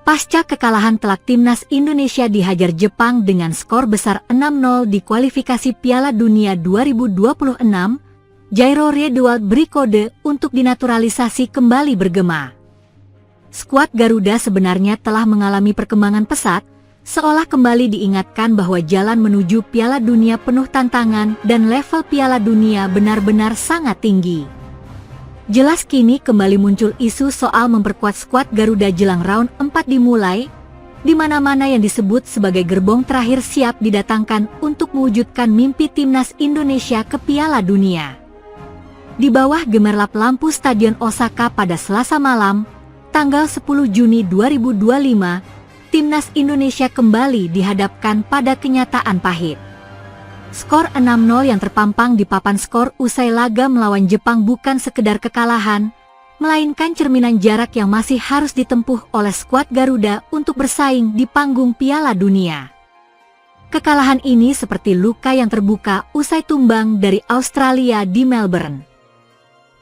Pasca kekalahan telak timnas Indonesia dihajar Jepang dengan skor besar 6-0 di kualifikasi Piala Dunia 2026, Jairo Riedewald beri kode untuk dinaturalisasi kembali bergema. Skuad Garuda sebenarnya telah mengalami perkembangan pesat, seolah kembali diingatkan bahwa jalan menuju Piala Dunia penuh tantangan dan level Piala Dunia benar-benar sangat tinggi. Jelas kini kembali muncul isu soal memperkuat skuad Garuda jelang round 4 dimulai, di mana-mana yang disebut sebagai gerbong terakhir siap didatangkan untuk mewujudkan mimpi timnas Indonesia ke Piala Dunia. Di bawah gemerlap lampu Stadion Osaka pada Selasa malam, tanggal 10 Juni 2025, timnas Indonesia kembali dihadapkan pada kenyataan pahit. Skor 6-0 yang terpampang di papan skor usai laga melawan Jepang bukan sekedar kekalahan, melainkan cerminan jarak yang masih harus ditempuh oleh skuad Garuda untuk bersaing di panggung Piala Dunia. Kekalahan ini seperti luka yang terbuka usai tumbang dari Australia di Melbourne.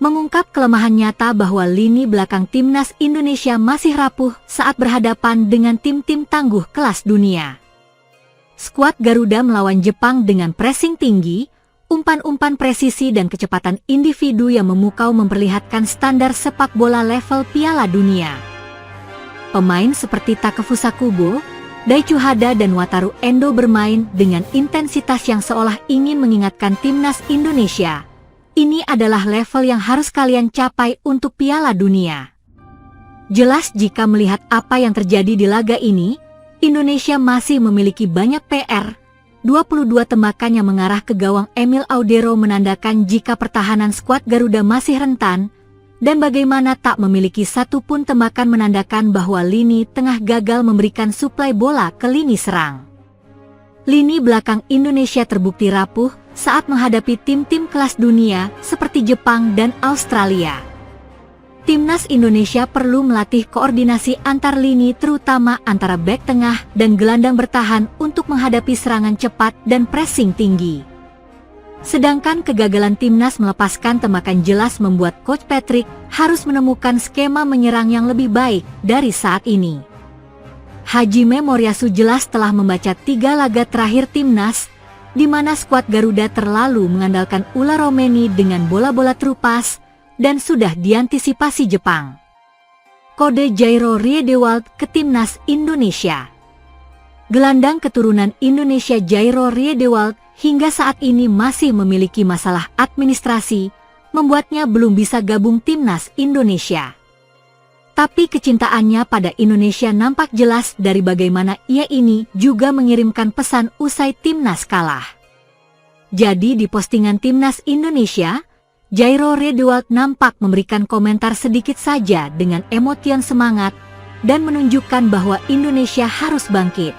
Mengungkap kelemahan nyata bahwa lini belakang timnas Indonesia masih rapuh saat berhadapan dengan tim-tim tangguh kelas dunia. Skuad Garuda melawan Jepang dengan pressing tinggi, umpan-umpan presisi dan kecepatan individu yang memukau memperlihatkan standar sepak bola level Piala Dunia. Pemain seperti Takefusa Kubo, Daichi Hada dan Wataru Endo bermain dengan intensitas yang seolah ingin mengingatkan timnas Indonesia. Ini adalah level yang harus kalian capai untuk Piala Dunia. Jelas jika melihat apa yang terjadi di laga ini, Indonesia masih memiliki banyak PR. 22 tembakan yang mengarah ke gawang Emil Audero menandakan jika pertahanan skuad Garuda masih rentan, dan bagaimana tak memiliki satu pun tembakan menandakan bahwa lini tengah gagal memberikan suplai bola ke lini serang. Lini belakang Indonesia terbukti rapuh saat menghadapi tim-tim kelas dunia seperti Jepang dan Australia. Timnas Indonesia perlu melatih koordinasi antar lini terutama antara bek tengah dan gelandang bertahan untuk menghadapi serangan cepat dan pressing tinggi. Sedangkan kegagalan timnas melepaskan tembakan jelas membuat Coach Patrick harus menemukan skema menyerang yang lebih baik dari saat ini. Hajime Moriyasu jelas telah membaca 3 laga terakhir timnas, di mana skuad Garuda terlalu mengandalkan Ula Romeni dengan bola-bola terupas, dan sudah diantisipasi Jepang. Kode Jairo Riedewald ke timnas Indonesia. Gelandang keturunan Indonesia Jairo Riedewald hingga saat ini masih memiliki masalah administrasi, membuatnya belum bisa gabung timnas Indonesia. Tapi kecintaannya pada Indonesia nampak jelas dari bagaimana ia ini juga mengirimkan pesan usai timnas kalah. Jadi di postingan timnas Indonesia, Jairo Riedewald nampak memberikan komentar sedikit saja dengan emotian semangat dan menunjukkan bahwa Indonesia harus bangkit.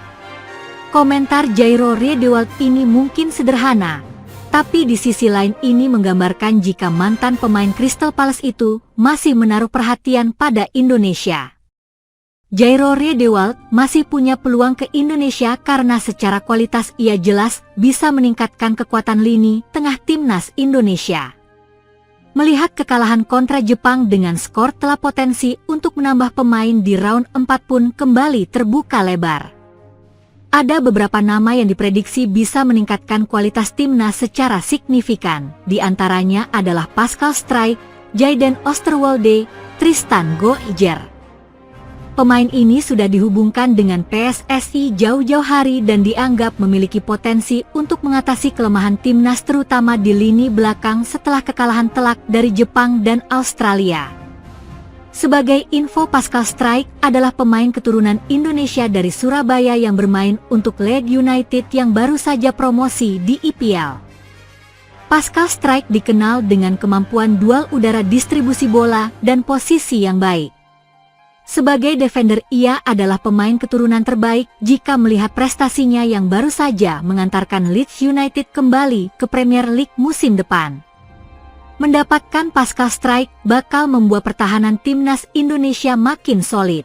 Komentar Jairo Riedewald ini mungkin sederhana, tapi di sisi lain ini menggambarkan jika mantan pemain Crystal Palace itu masih menaruh perhatian pada Indonesia. Jairo Riedewald masih punya peluang ke Indonesia karena secara kualitas ia jelas bisa meningkatkan kekuatan lini tengah timnas Indonesia. Melihat kekalahan kontra Jepang dengan skor telah potensi untuk menambah pemain di round 4 pun kembali terbuka lebar. Ada beberapa nama yang diprediksi bisa meningkatkan kualitas timnas secara signifikan. Di antaranya adalah Pascal Struijk, Jayden Oosterwolde, Tristan Goijer. Pemain ini sudah dihubungkan dengan PSSI jauh-jauh hari dan dianggap memiliki potensi untuk mengatasi kelemahan timnas terutama di lini belakang setelah kekalahan telak dari Jepang dan Australia. Sebagai info, Pascal Struijk adalah pemain keturunan Indonesia dari Surabaya yang bermain untuk Leeds United yang baru saja promosi di IPL. Pascal Struijk dikenal dengan kemampuan dual udara distribusi bola dan posisi yang baik. Sebagai defender ia adalah pemain keturunan terbaik jika melihat prestasinya yang baru saja mengantarkan Leeds United kembali ke Premier League musim depan. Mendapatkan Pascal Struijk bakal membuat pertahanan timnas Indonesia makin solid.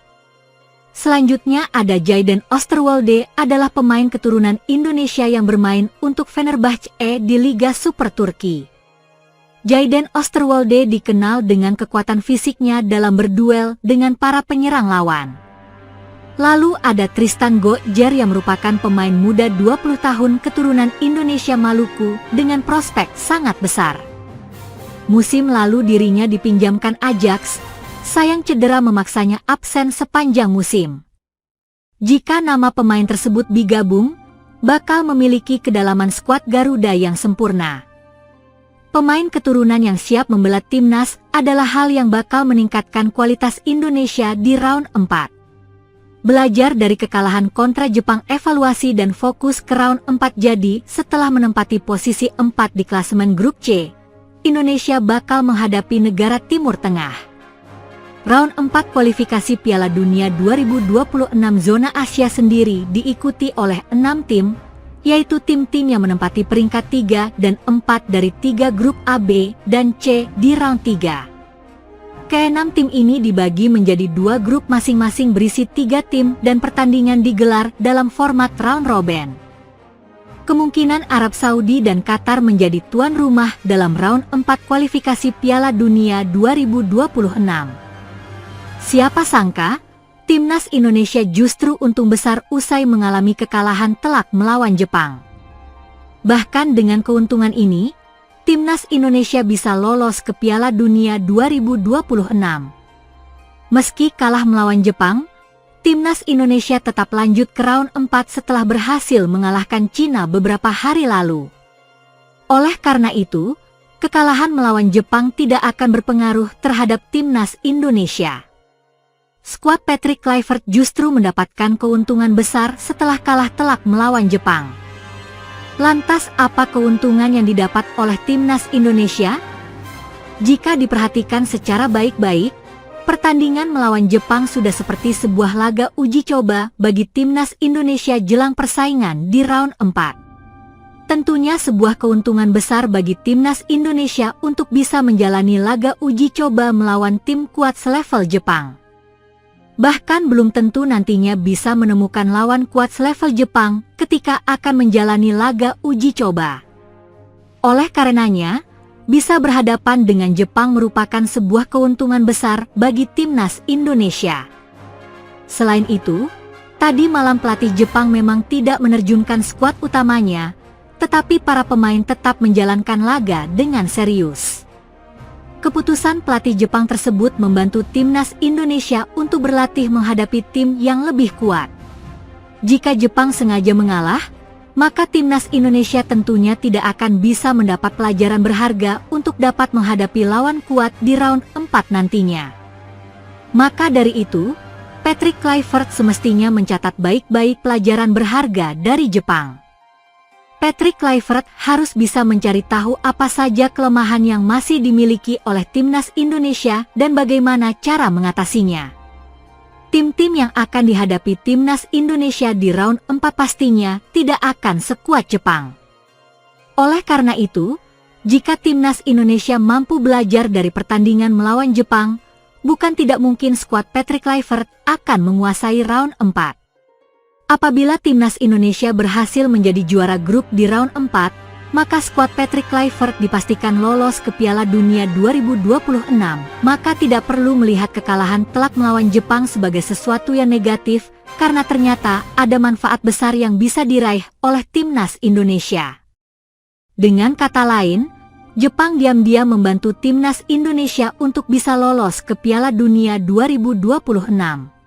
Selanjutnya ada Jayden Oosterwolde adalah pemain keturunan Indonesia yang bermain untuk Fenerbahce di Liga Super Turki. Jayden Oosterwolde dikenal dengan kekuatan fisiknya dalam berduel dengan para penyerang lawan. Lalu ada Tristan Gojjar yang merupakan pemain muda 20 tahun keturunan Indonesia Maluku dengan prospek sangat besar. Musim lalu dirinya dipinjamkan Ajax, sayang cedera memaksanya absen sepanjang musim. Jika nama pemain tersebut digabung, bakal memiliki kedalaman skuad Garuda yang sempurna. Pemain keturunan yang siap membela timnas adalah hal yang bakal meningkatkan kualitas Indonesia di round 4. Belajar dari kekalahan kontra Jepang, evaluasi dan fokus ke round 4. Jadi, setelah menempati posisi 4 di klasemen grup C, Indonesia bakal menghadapi negara Timur Tengah. Round 4 kualifikasi Piala Dunia 2026 zona Asia sendiri diikuti oleh 6 tim, yaitu tim-tim yang menempati peringkat 3 dan 4 dari 3 grup A, B, dan C di round 3. Keenam tim ini dibagi menjadi 2 grup masing-masing berisi 3 tim dan pertandingan digelar dalam format round robin. Kemungkinan Arab Saudi dan Qatar menjadi tuan rumah dalam round 4 kualifikasi Piala Dunia 2026. Siapa sangka, timnas Indonesia justru untung besar usai mengalami kekalahan telak melawan Jepang. Bahkan dengan keuntungan ini, timnas Indonesia bisa lolos ke Piala Dunia 2026. Meski kalah melawan Jepang, timnas Indonesia tetap lanjut ke round 4 setelah berhasil mengalahkan Cina beberapa hari lalu. Oleh karena itu, kekalahan melawan Jepang tidak akan berpengaruh terhadap timnas Indonesia. Skuad Patrick Kluivert justru mendapatkan keuntungan besar setelah kalah telak melawan Jepang. Lantas apa keuntungan yang didapat oleh timnas Indonesia? Jika diperhatikan secara baik-baik, pertandingan melawan Jepang sudah seperti sebuah laga uji coba bagi timnas Indonesia jelang persaingan di round 4. Tentunya sebuah keuntungan besar bagi timnas Indonesia untuk bisa menjalani laga uji coba melawan tim kuat selevel Jepang. Bahkan belum tentu nantinya bisa menemukan lawan kuat selevel Jepang ketika akan menjalani laga uji coba. Oleh karenanya, bisa berhadapan dengan Jepang merupakan sebuah keuntungan besar bagi timnas Indonesia. Selain itu, tadi malam pelatih Jepang memang tidak menerjunkan skuad utamanya, tetapi para pemain tetap menjalankan laga dengan serius. Keputusan pelatih Jepang tersebut membantu timnas Indonesia untuk berlatih menghadapi tim yang lebih kuat. Jika Jepang sengaja mengalah, maka timnas Indonesia tentunya tidak akan bisa mendapat pelajaran berharga untuk dapat menghadapi lawan kuat di round 4 nantinya. Maka dari itu, Patrick Kluivert semestinya mencatat baik-baik pelajaran berharga dari Jepang. Patrick Kluivert harus bisa mencari tahu apa saja kelemahan yang masih dimiliki oleh timnas Indonesia dan bagaimana cara mengatasinya. Tim-tim yang akan dihadapi timnas Indonesia di round 4 pastinya tidak akan sekuat Jepang. Oleh karena itu, jika timnas Indonesia mampu belajar dari pertandingan melawan Jepang, bukan tidak mungkin skuad Patrick Kluivert akan menguasai round 4. Apabila timnas Indonesia berhasil menjadi juara grup di round 4, maka skuad Patrick Kluivert dipastikan lolos ke Piala Dunia 2026. Maka tidak perlu melihat kekalahan telak melawan Jepang sebagai sesuatu yang negatif, karena ternyata ada manfaat besar yang bisa diraih oleh timnas Indonesia. Dengan kata lain, Jepang diam-diam membantu timnas Indonesia untuk bisa lolos ke Piala Dunia 2026.